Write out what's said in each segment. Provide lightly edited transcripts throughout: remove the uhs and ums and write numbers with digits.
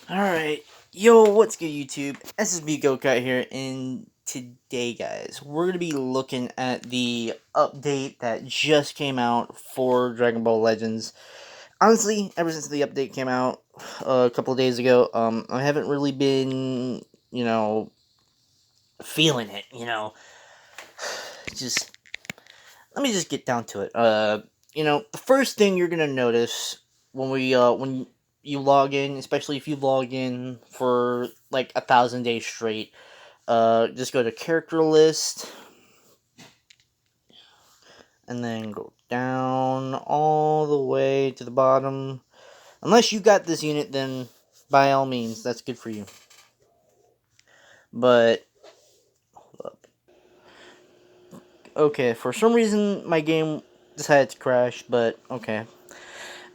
Alright, yo, what's good YouTube? SSB GoKat here, and today, guys, we're going to be looking at the update that just came out for Dragon Ball Legends. Honestly, ever since the update came out a couple of days ago, I haven't really been, feeling it, just, let me just get down to it. The first thing you're going to notice when you log in, especially if you log in for like 1,000 days straight, just go to character list and then go down all the way to the bottom. Unless you got this unit, then by all means, that's good for you. But hold up. Okay, for some reason my game decided to crash, but okay.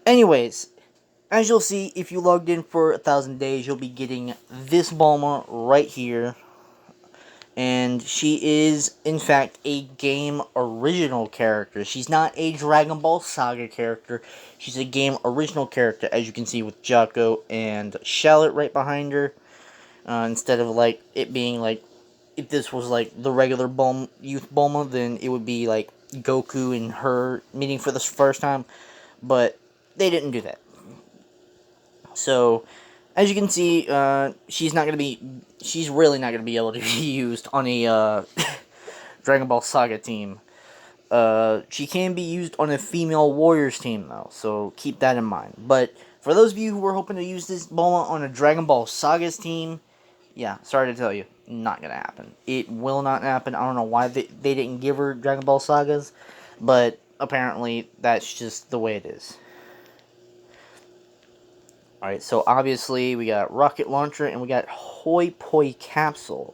Anyways, as you'll see, if you logged in for 1,000 days, you'll be getting this Bulma right here. And she is, in fact, a game original character. She's not a Dragon Ball Saga character. She's a game original character, as you can see with Jaco and Shallot right behind her. Instead of, like, it being, like, if this was, like, the regular Youth Bulma, then it would be, like, Goku and her meeting for the first time. But they didn't do that. So, as you can see, she's really not gonna be able to be used on a Dragon Ball Saga team. She can be used on a female Warriors team though, so keep that in mind. But for those of you who are hoping to use this Bulma on a Dragon Ball Saga's team, yeah, sorry to tell you, not gonna happen. It will not happen. I don't know why they didn't give her Dragon Ball Sagas, but apparently that's just the way it is. Alright, so obviously we got Rocket Launcher and we got Hoi Poi Capsule.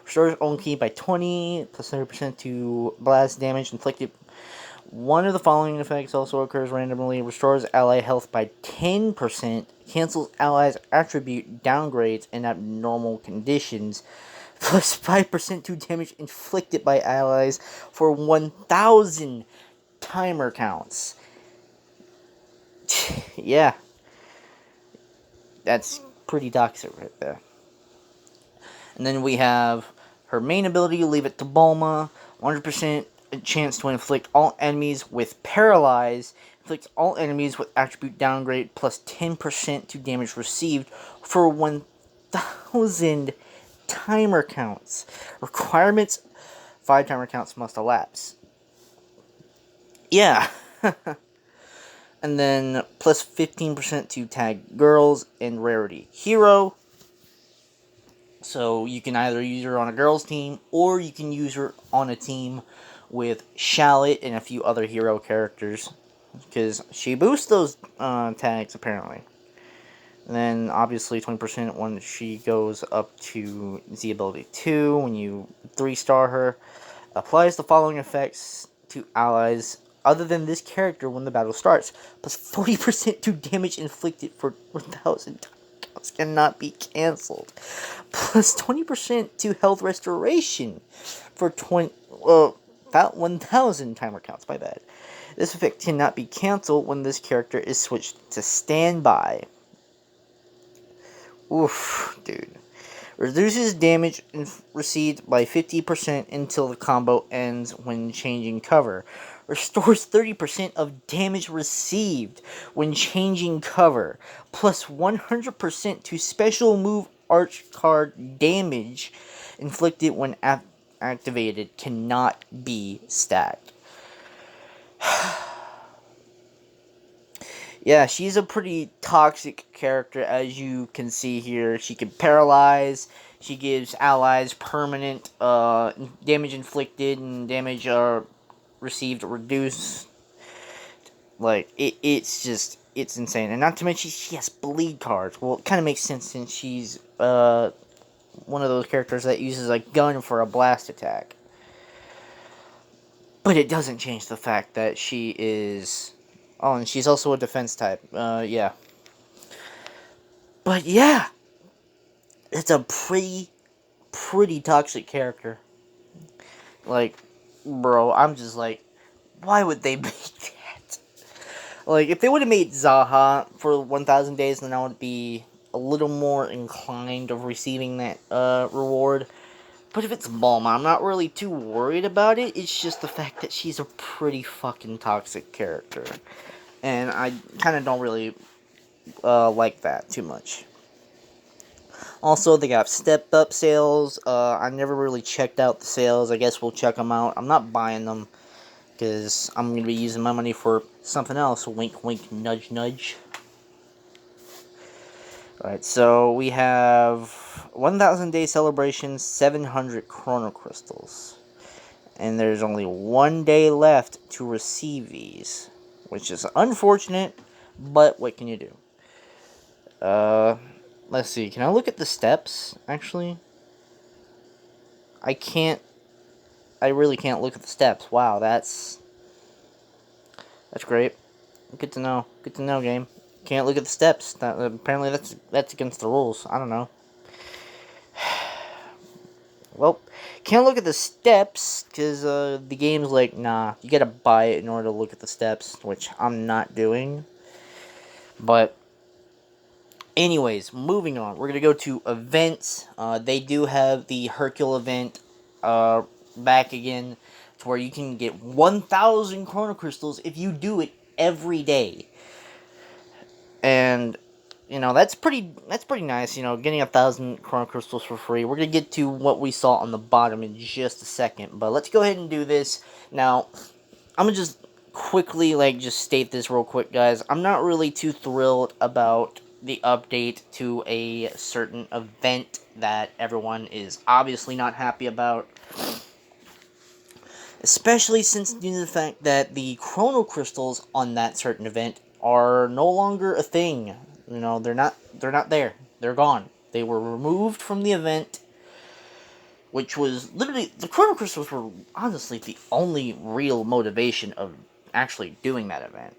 Restores own key by 20, plus 30% to blast damage inflicted. One of the following effects also occurs randomly. Restores ally health by 10%, cancels allies' attribute downgrades in abnormal conditions, plus 5% to damage inflicted by allies for 1,000 timer counts. Yeah. That's pretty toxic right there. And then we have her main ability, Leave It to Bulma. 100% chance to inflict all enemies with Paralyze. Inflicts all enemies with attribute downgrade plus 10% to damage received for 1,000 timer counts. Requirements: 5 timer counts must elapse. Yeah. And then plus 15% to tag girls and rarity hero. So you can either use her on a girls team or you can use her on a team with Shallot and a few other hero characters, because she boosts those tags apparently. And then obviously 20% when she goes up to Z ability 2 when you 3-star her. Applies the following effects to allies other than this character when the battle starts. Plus 40% to damage inflicted for 1,000 counts cannot be cancelled. Plus 20% to health restoration for 1,000 timer counts, my bad. This effect cannot be cancelled when this character is switched to standby. Oof, dude. Reduces damage received by 50% until the combo ends when changing cover. Restores 30% of damage received when changing cover. Plus 100% to special move arch card damage inflicted when activated cannot be stacked. Yeah, she's a pretty toxic character, as you can see here. She can paralyze. She gives allies permanent damage inflicted and damage received reduced. Like, it's insane. And not to mention, she has bleed cards. Well, it kind of makes sense since she's one of those characters that uses a gun for a blast attack. But it doesn't change the fact that she is... Oh, and she's also a defense type. Yeah. But yeah, it's a pretty toxic character. Like, bro, I'm just like, why would they make that? Like, if they would have made Zaha for 1,000 days, then I would be a little more inclined of receiving that reward. But if it's Bulma, I'm not really too worried about it. It's just the fact that she's a pretty fucking toxic character. And I kind of don't really like that too much. Also, they got stepped up sales. I never really checked out the sales. I guess we'll check them out. I'm not buying them because I'm going to be using my money for something else. Wink, wink, nudge, nudge. Alright, so we have 1,000 Day Celebration, 700 Chrono Crystals. And there's only 1 day left to receive these, which is unfortunate, but what can you do? Let's see, can I look at the steps, actually? I really can't look at the steps. Wow, that's great. Good to know, game. Can't look at the steps. Apparently that's against the rules. I don't know. Well, can't look at the steps because the game's like, nah, you gotta buy it in order to look at the steps, which I'm not doing. But anyways, moving on. We're gonna go to events. They do have the Hercule event back again, to where you can get 1,000 Chrono Crystals if you do it every day. And that's pretty nice. Getting 1,000 Chrono Crystals for free. We're gonna get to what we saw on the bottom in just a second, but let's go ahead and do this now. I'm gonna just quickly just state this real quick, guys. I'm not really too thrilled about the update to a certain event that everyone is obviously not happy about. Especially since due to the fact that the Chrono Crystals on that certain event are no longer a thing. They're not there. They're gone. They were removed from the event, which was literally, the Chrono Crystals were honestly the only real motivation of actually doing that event.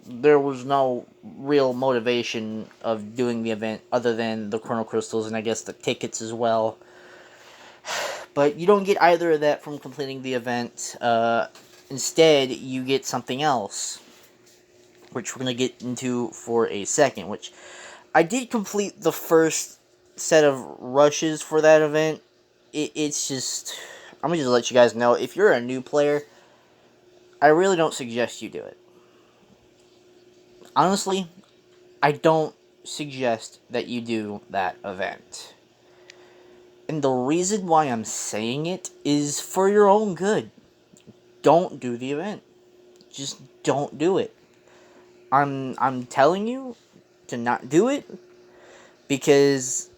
There was no real motivation of doing the event other than the Chrono Crystals and I guess the tickets as well. But you don't get either of that from completing the event. Instead, you get something else, which we're going to get into for a second, which I did complete the first set of rushes for that event. It's just, I'm going to just let you guys know, if you're a new player, I really don't suggest you do it. Honestly, I don't suggest that you do that event. And the reason why I'm saying it is for your own good. Don't do the event. Just don't do it. I'm telling you to not do it because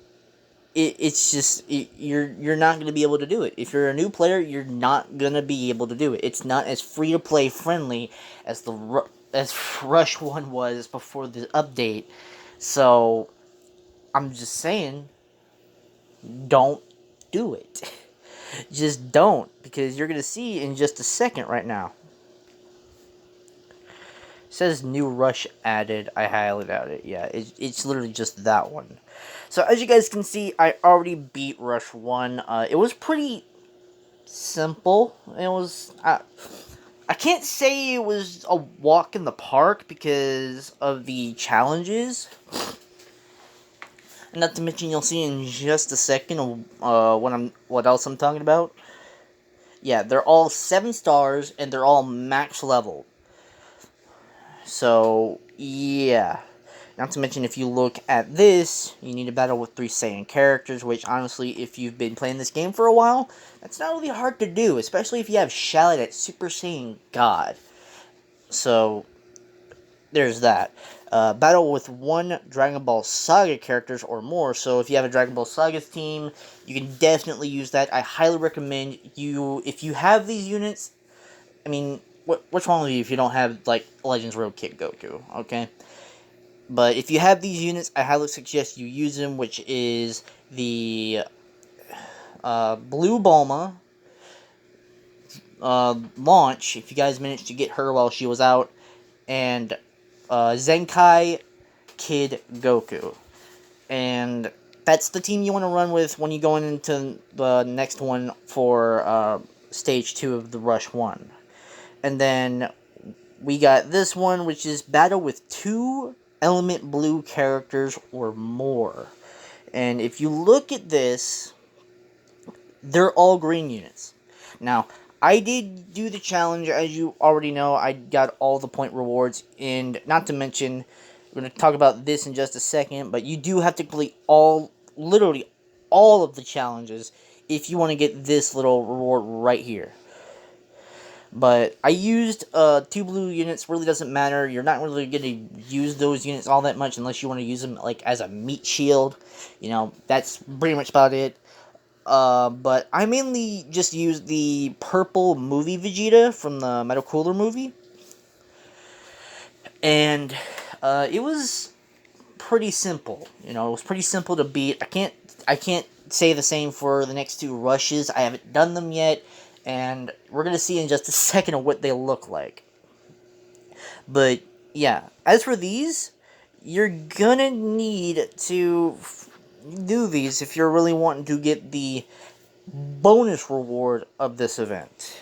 you're not going to be able to do it. If you're a new player, you're not going to be able to do it. It's not as free to play friendly as as Rush 1 was before the update. So I'm just saying, don't do it. Just don't, because you're going to see in just a second right now. It says new rush added. I highly doubt it. Yeah, it's literally just that one. So as you guys can see, I already beat Rush 1. It was pretty simple. It was... I can't say it was a walk in the park because of the challenges. Not to mention, you'll see in just a second what else I'm talking about. Yeah, they're all 7 stars and they're all max level. So, yeah. Not to mention, if you look at this, you need to battle with 3 Saiyan characters, which honestly, if you've been playing this game for a while, that's not really hard to do, especially if you have Shallot at Super Saiyan God. So, there's that. Battle with 1 Dragon Ball Saga characters or more, so if you have a Dragon Ball Saga team, you can definitely use that. I highly recommend you, if you have these units, I mean, what's wrong with you if you don't have, Legends Road Kid Goku, okay? But if you have these units, I highly suggest you use them, which is the Blue Bulma launch, if you guys managed to get her while she was out, and Zenkai Kid Goku. And that's the team you want to run with when you go into the next one for Stage 2 of the Rush 1. And then we got this one, which is battle with 2 element blue characters or more. And if you look at this, they're all green units. Now, I did do the challenge, as you already know. I got all the point rewards, and not to mention, we're going to talk about this in just a second, but you do have to complete literally all of the challenges if you want to get this little reward right here. But I used 2 blue units. Really doesn't matter. You're not really going to use those units all that much unless you want to use them like as a meat shield. You know, that's pretty much about it. But I mainly just used the purple movie Vegeta from the Metal Cooler movie. And it was pretty simple. You know, it was pretty simple to beat. I can't say the same for the next 2 rushes. I haven't done them yet, and we're gonna see in just a second of what they look like. But yeah, as for these, you're gonna need to do these if you're really wanting to get the bonus reward of this event.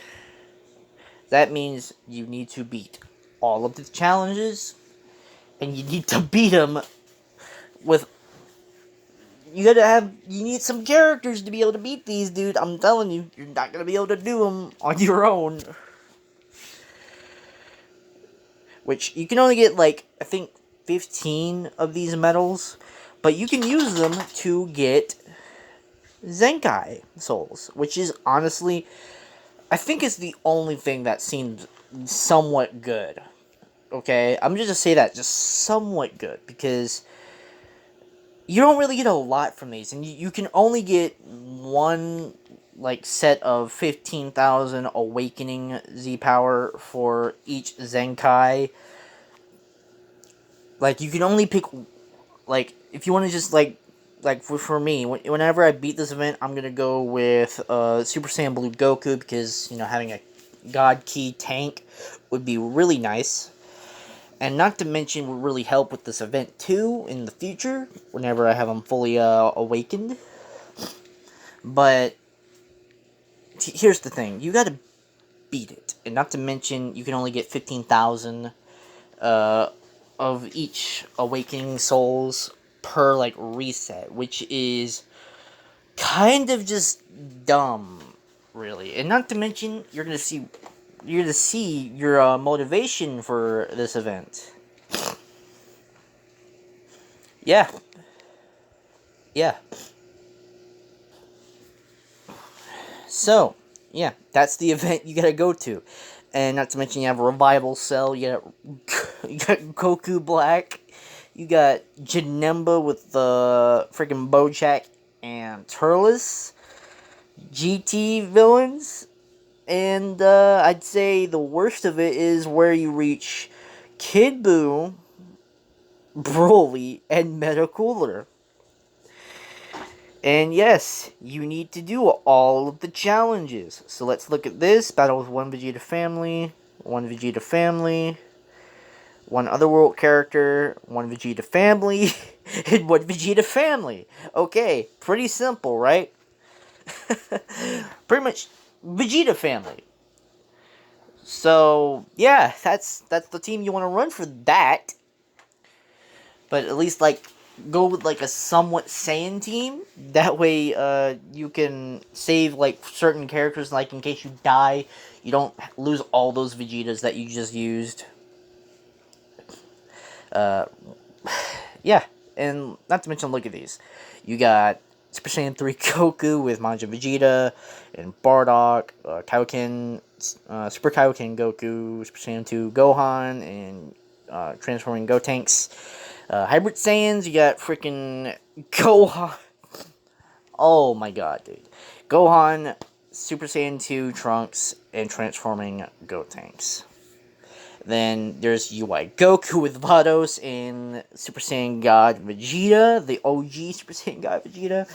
That means you need to beat all of the challenges, and you need to beat them with. You need some characters to be able to beat these, dude. I'm telling you, you're not gonna be able to do them on your own. Which, you can only get, like, I think 15 of these medals, but you can use them to get Zenkai souls, which is honestly, I think it's the only thing that seems somewhat good. Okay, I'm just gonna say that, just somewhat good, because you don't really get a lot from these, and you can only get one, like, set of 15,000 awakening Z power for each Zenkai. Like, you can only pick, like, if you want to just, like for me, whenever I beat this event, I'm gonna go with Super Saiyan Blue Goku, because, you know, having a God Key tank would be really nice. And not to mention, would really help with this event too in the future, whenever I have them fully awakened. But here's the thing: you gotta beat it, and not to mention, you can only get 15,000 of each awakening souls per, like, reset, which is kind of just dumb, really. And not to mention, you're gonna see your motivation for this event. Yeah. Yeah. So, yeah, that's the event you gotta go to. And not to mention, you have a revival cell, you got Goku Black, you got Janemba with the freaking Bojack and Turles, GT villains, and I'd say the worst of it is where you reach Kid Buu, Broly, and Metacooler. And yes, you need to do all of the challenges. So let's look at this. Battle with one Vegeta family, one Otherworld character, one Vegeta family, and one Vegeta family. Okay, pretty simple, right? Pretty much Vegeta family. So, yeah, that's the team you want to run for that. But at least, like, go with, like, a somewhat Saiyan team. That way, you can save, like, certain characters, like, in case you die, you don't lose all those Vegetas that you just used. Yeah, and not to mention, look at these. You got Super Saiyan 3 Goku with Majin Vegeta, and Bardock, Kaioken, Super Kaioken Goku, Super Saiyan 2 Gohan, and transforming Gotenks. Hybrid Saiyans, you got freaking Gohan. Oh my god, dude. Gohan, Super Saiyan 2 Trunks, and transforming Gotenks. Then there's UI Goku with Vados and Super Saiyan God Vegeta, the OG Super Saiyan God Vegeta.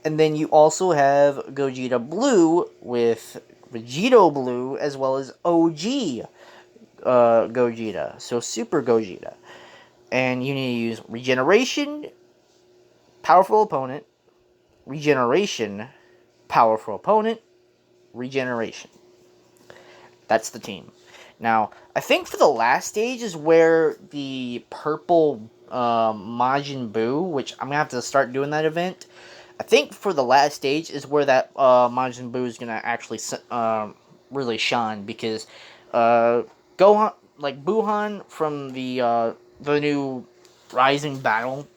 And then you also have Gogeta Blue with Vegito Blue, as well as OG Gogeta, so Super Gogeta. And you need to use Regeneration, Powerful Opponent, Regeneration, Powerful Opponent, Regeneration. That's the team. Now, I think for the last stage is where the purple Majin Buu, which I'm gonna have to start doing that event. I think for the last stage is where that Majin Buu is gonna actually really shine because uh, Gohan, like Buhan from the new Rising Battle,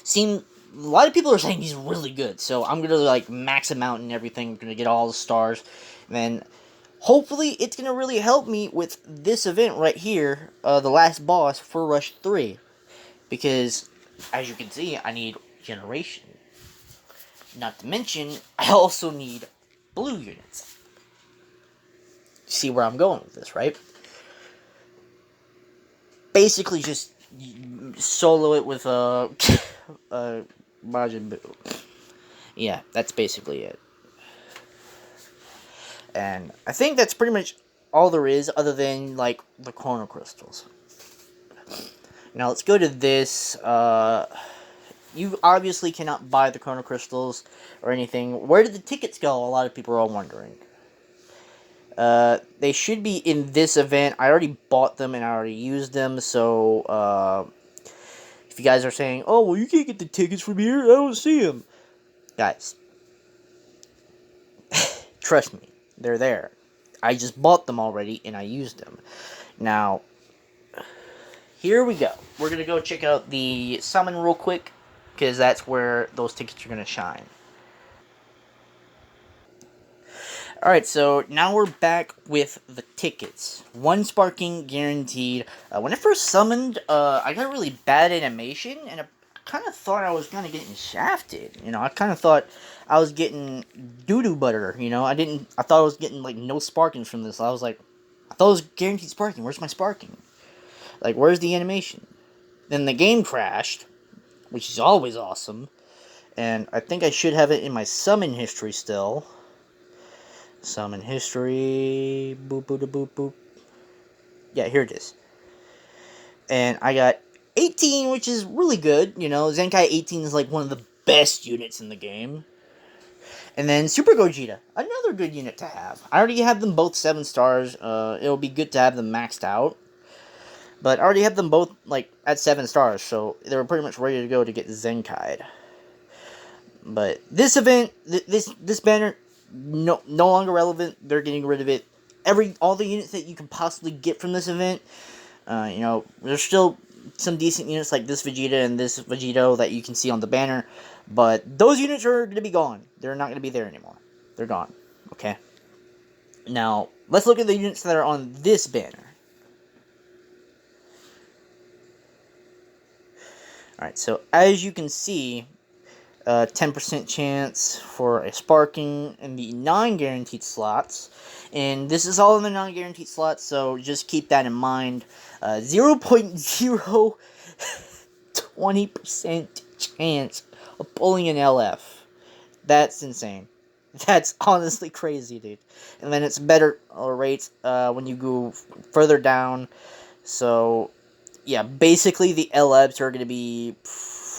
seem a lot of people are saying he's really good. So I'm gonna like max him out and everything. I'm gonna get all the stars, and then hopefully it's gonna really help me with this event right here, the last boss for Rush 3, because as you can see, I need generation. Not to mention, I also need blue units. See where I'm going with this, right? Basically, just solo it with a Majin Buu. Yeah, that's basically it. And I think that's pretty much all there is, other than like the Chrono Crystals. Now let's go to this. You obviously cannot buy the Chrono Crystals or anything. Where did the tickets go? A lot of people are all wondering. They should be in this event. I already bought them and I already used them, so if you guys are saying, oh, well, you can't get the tickets from here, I don't see them. Guys, trust me, they're there. I just bought them already and I used them. Now, here we go. We're going to go check out the summon real quick, because that's where those tickets are going to shine. Alright, so now we're back with the tickets. One sparking guaranteed. When I first summoned, I got a really bad animation, and I kind of thought I was kind of getting shafted. You know, I kind of thought I was getting doo-doo butter, you know? I thought I was getting, like, no sparkings from this. I was like, I thought it was guaranteed sparking. Where's my sparking? Like, where's the animation? Then the game crashed, which is always awesome. And I think I should have it in my summon history still. Summon history. Boop, boop, boop, boop. Yeah, here it is. And I got 18, which is really good. You know, Zenkai 18 is like one of the best units in the game. And then Super Gogeta, another good unit to have. I already have them both 7 stars. It'll be good to have them maxed out. But I already have them both like at 7 stars, so they were pretty much ready to go to get Zenkai'd. But this event, this banner, no longer relevant. They're getting rid of it. All the units that you can possibly get from this event. You know, there's still some decent units like this Vegeta and this Vegito that you can see on the banner, but those units are going to be gone. They're not going to be there anymore. They're gone. Okay. Now let's look at the units that are on this banner. All right. So as you can see, 10% chance for a sparking in the non-guaranteed slots. And this is all in the non-guaranteed slots, so just keep that in mind. 0.020% chance of pulling an LF. That's insane. That's honestly crazy, dude. And then it's better rates when you go further down. So, yeah, basically the LFs are going to be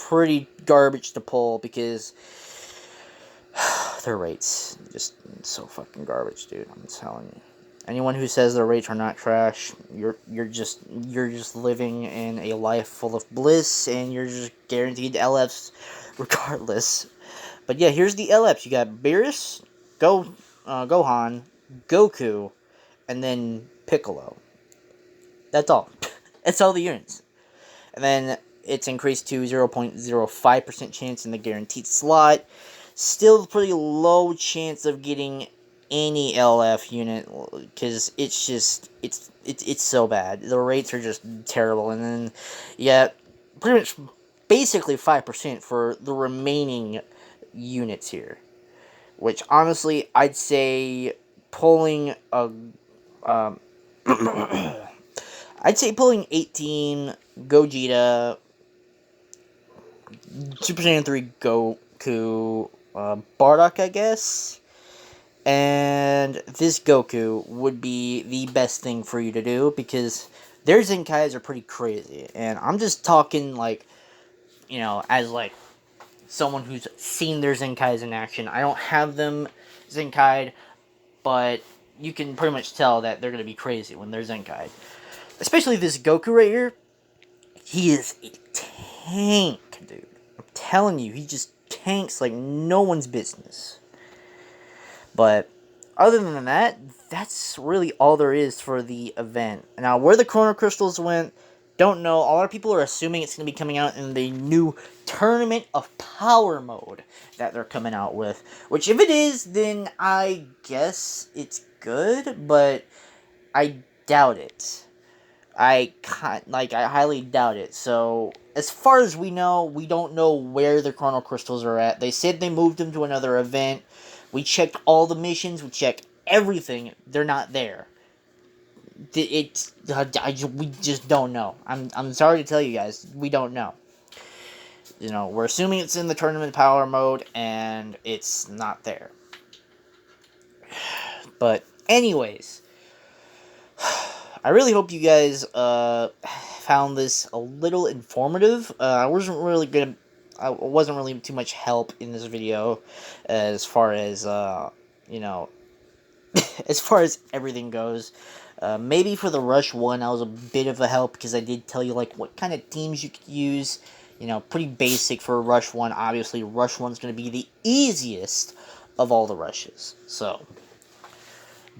pretty garbage to pull because their rates just so fucking garbage, dude. I'm telling you. Anyone who says their rates are not trash, you're just living in a life full of bliss, and you're just guaranteed LFs regardless. But yeah, here's the LFs. You got Beerus, Gohan, Goku, and then Piccolo. That's all. That's all the units. And then it's increased to 0.05% chance in the guaranteed slot. Still pretty low chance of getting any LF unit because it's just it's so bad. The rates are just terrible. And then yeah, pretty much basically 5% for the remaining units here. Which honestly, I'd say pulling a I'd say pulling 18 Gogeta, Super Saiyan 3 Goku, Bardock, I guess, and this Goku would be the best thing for you to do because their Zenkais are pretty crazy. And I'm just talking like, you know, as like someone who's seen their Zenkais in action. I don't have them Zenkai'd, but you can pretty much tell that they're going to be crazy when they're Zenkai'd. Especially this Goku right here. He is a tank, dude. I'm telling you, he just tanks like no one's business. But other than that, that's really all there is for the event. Now, where the Chrono Crystals went, don't know. A lot of people are assuming it's going to be coming out in the new Tournament of Power mode that they're coming out with. Which, if it is, then I guess it's good, but I doubt it. I highly doubt it. So, as far as we know, we don't know where the Chrono Crystals are at. They said they moved them to another event. We checked all the missions. We checked everything. They're not there. We just don't know. I'm sorry to tell you guys, we don't know. You know, we're assuming it's in the tournament power mode, and it's not there. But anyways, I really hope you guys found this a little informative. I wasn't really too much help in this video, as far as you know, as far as everything goes. Maybe for the Rush 1, I was a bit of a help, because I did tell you, like, what kind of teams you could use. You know, pretty basic for Rush 1. Obviously, Rush 1's going to be the easiest of all the rushes. So,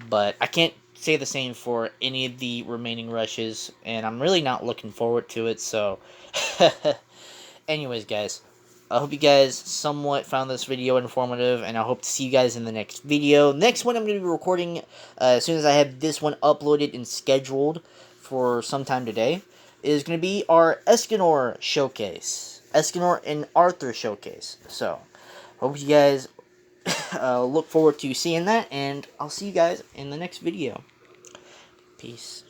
but I can't say the same for any of the remaining rushes, and I'm really not looking forward to it, so... Anyways, guys, I hope you guys somewhat found this video informative, and I hope to see you guys in the next video. Next one I'm going to be recording as soon as I have this one uploaded and scheduled for sometime today is going to be our Escanor showcase. Escanor and Arthur showcase. So, hope you guys look forward to seeing that, and I'll see you guys in the next video. Peace.